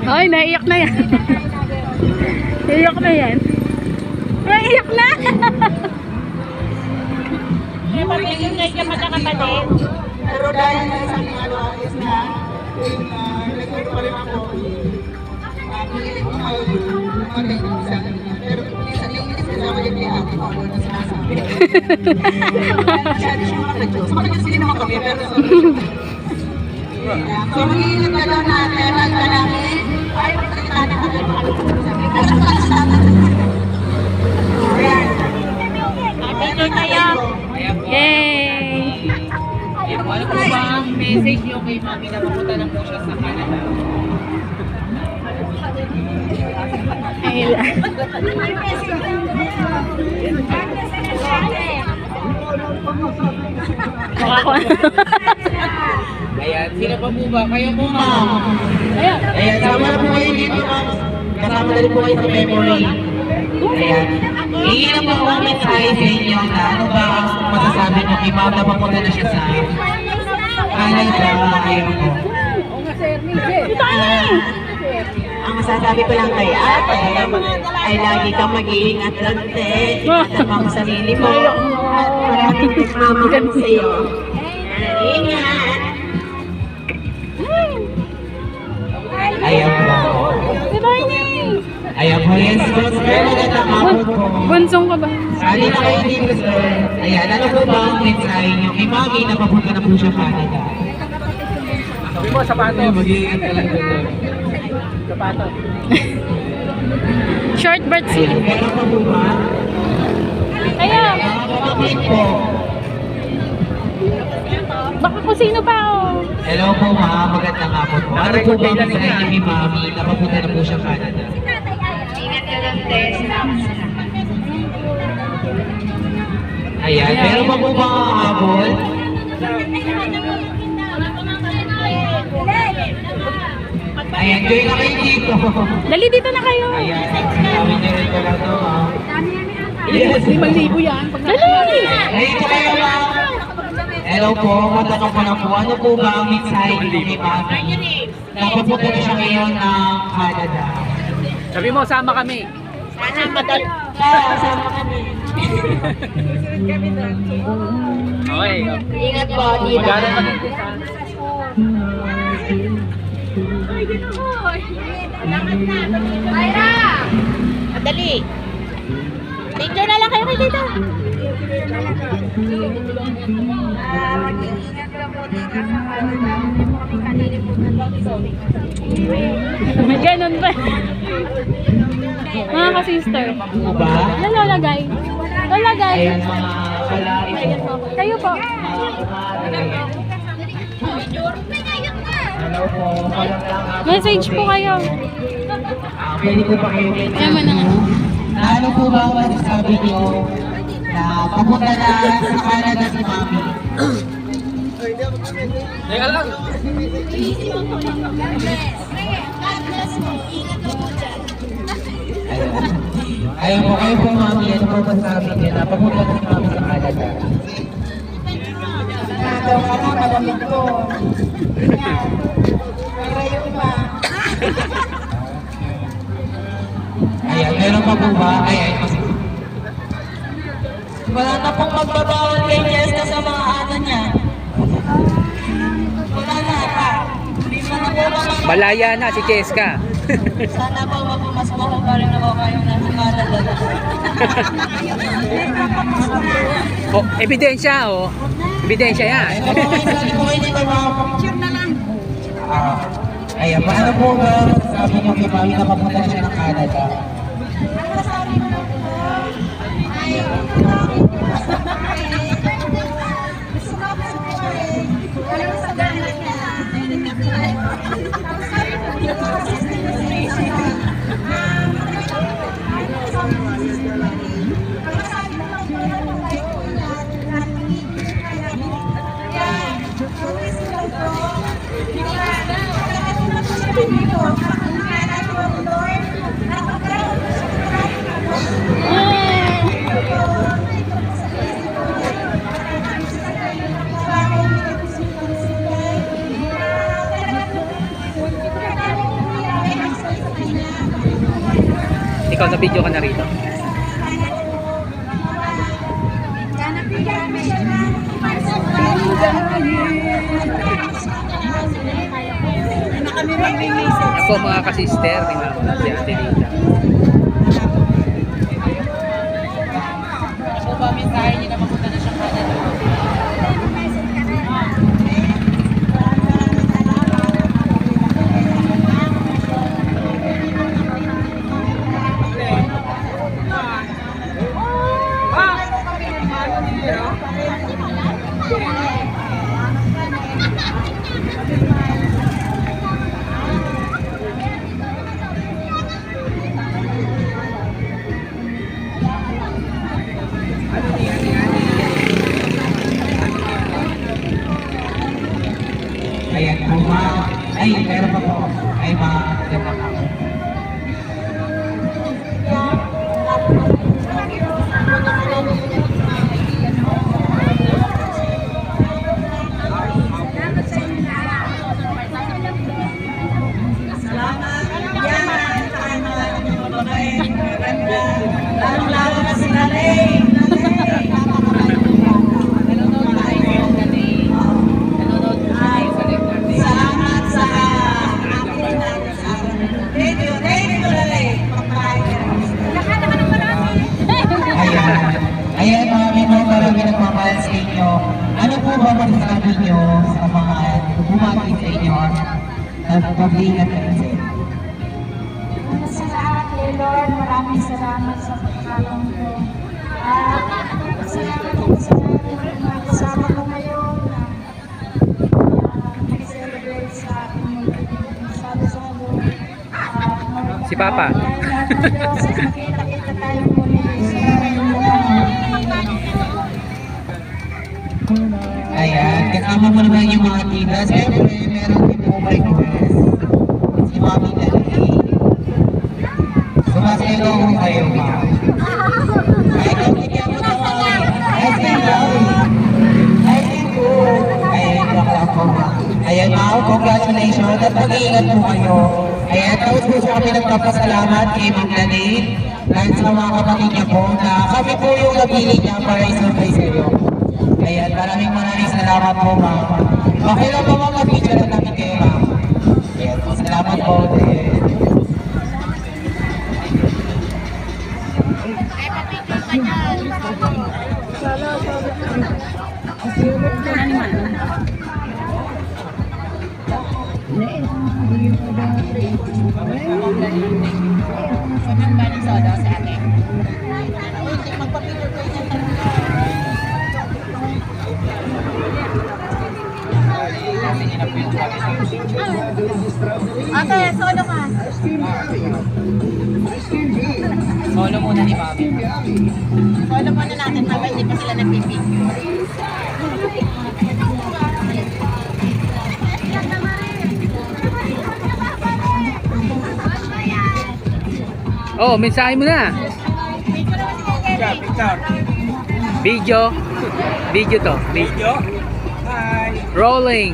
Ay, naiyak na yan. Naiyak na yan. Naiyak na! Pero dahil na isang is na nagkwento pa rin ako, pilit ko kayo matay ko sa akin. Pero minsan yung kasama din niya ate, ako na sinasabi. Masyado siyang maka-Diyos. Maka-Diyos din naman kami, pero so mag-iingat na lang natin, natin, ay magkakita na kami. Pero sa Picture tayo. Yay! Ano po ba ang message nyo kay Mami na papunta na po siya sa Canada? Ayan, sino pa po ba? Kayo po, ma'am. Ayan, sama na po kayo dito, ma'am. Kasama na rin po kayo sa memory. Ayan. Hingin na po ang comment sa inyo na ano ba ang masasabi nyo kay ma'am na papunta na siya sa Canada. Ayan po. Ang masasabi ko lang kay ate ay lagi kang mag-iingat doon, te. Ingatan mo ang sarili mo. At maraming nagmamahal sa iyo. Ingat! Ayan po. Good morning! Ayan po, yes, sir. Magandang hapon po. Bunsong ka ba? Sali na kayo dito, sir. Ayan, ano po ba ang mensahe nyo kay Mami na papunta na po siya Canada? Sabi mo, sapato. Mag-iingat ka lang doon. Sapato. Short birds. Ayan, meron pa po ba? Ayan! Kapatid po. Baka kung sino pa oh. Hello po, ma'am. Magandang hapon po. Ano po ba ang mensahe nyo kay Mami na papunta na po siya Canada? Ayan, meron pa po ba ang habol? Ayan, join na kayo dito. Dali dito na kayo. Ayan, gawin nyo rin ko lang ito, ma'am. Yes, 5,000 yan. Dali! Dito kayo, ma'am. Hello po, matanong ko lang po, ano po ba ang mensahe nyo kay Mami? Napapunta na siya ngayon ng Canada. Sabi mo, sama kami. Kasama kami. Okay. Ingat po, Dina. Magana kami. Myra! Dali! Picture na lang kayo kay dito. Mag-iingat lang po, Dina, sa Canada. Hindi po kami kanilimutan lang. May ganun ba? Mga ka-sister. Ano ba? Lalagay. Lalagay. Ayan, mga kalait po. Kayo po. Hello po, walang lang ako. Message po kayo. Pwede ko pa kayo Yaman na nga. na ano po ba ang masasabi niyo na papunta na sa Canada si Mami? Teka lang. Ayun po, kayo po Mami, ano po masasabi niyo na papunta na si Mami sa Canada? Nagaw ka na, malamig ko. Marayo pa. Ayan, meron pa po ba? Ayan, Wala na pong magbabawal kay Jessica sa mga ano niya. Wala na pa. Sana po Malaya na si Cheska. Sana po mas pa rin ako kayong nasa Canada. Oh, ebidensya oh. Ebidensya yan. Picture na lang. Ayan, paano po ba sabi niyo kay Mami na papunta na siya ng Canada? Ano sabi ko lang po? Ay, gusto ko po eh. Alam sa gana niya. Lord, Ikaw, na-video ka na rito. Yan po mga kasister, ni Mama si Ate Rita. Ako ba, mensahe niyo na mapunta na siyang Canada? Ayan po ay, meron pa po. Ay, ganda po. Lalong-lalo na si Lalay. Salamat sa akin sa radio. Thank you, Lalay. Ayan mga minong marami nagmamahal sa inyo. Ano po ba masasabi nyo sa mga bumati sa inyo? Nagpablingan kayo sa inyo. Una sa lahat, Lord, maraming salamat sa pagkakataon ko. Salamat ako sa mga kasama ko ngayon na nag-celebrate sa ating salo-salo. Si Papa. Makita-kita tayo muli sa Ayan, kasama mo naman yung mga tita. Siyempre, meron din po may request. Si Mami Lali. Sumasayaw ko kayo, ma. Ay, kapigyan mo na kami. Ay, siyaw. Ay, siyaw. Ayan, bakla po, ma. Ayan, ma, congratulations. At mag-iingat po kayo. Ayan, tapos po kami nagpapasalamat kay Ma'am Lali. Dahil sa mga kapatid niya po na kami po yung napili niya para i-surprise kayo. Ayan, maraming salamat po, ma'am. Okay lang po mga picture na namin kayo, ma'am. Ayan po, salamat po. Ate, solo ka. Solo muna ni mami. Solo muna natin, pag hindi pa sila nagpipicture. Oh, mensahe mo na. Video. Video to. Video. Hi. Rolling.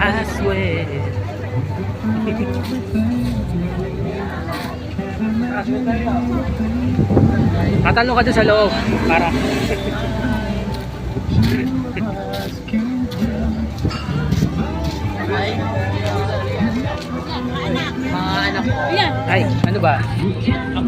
I swear. Tatalo ka dun sa loob para Mga anak ko. ay, ano ba?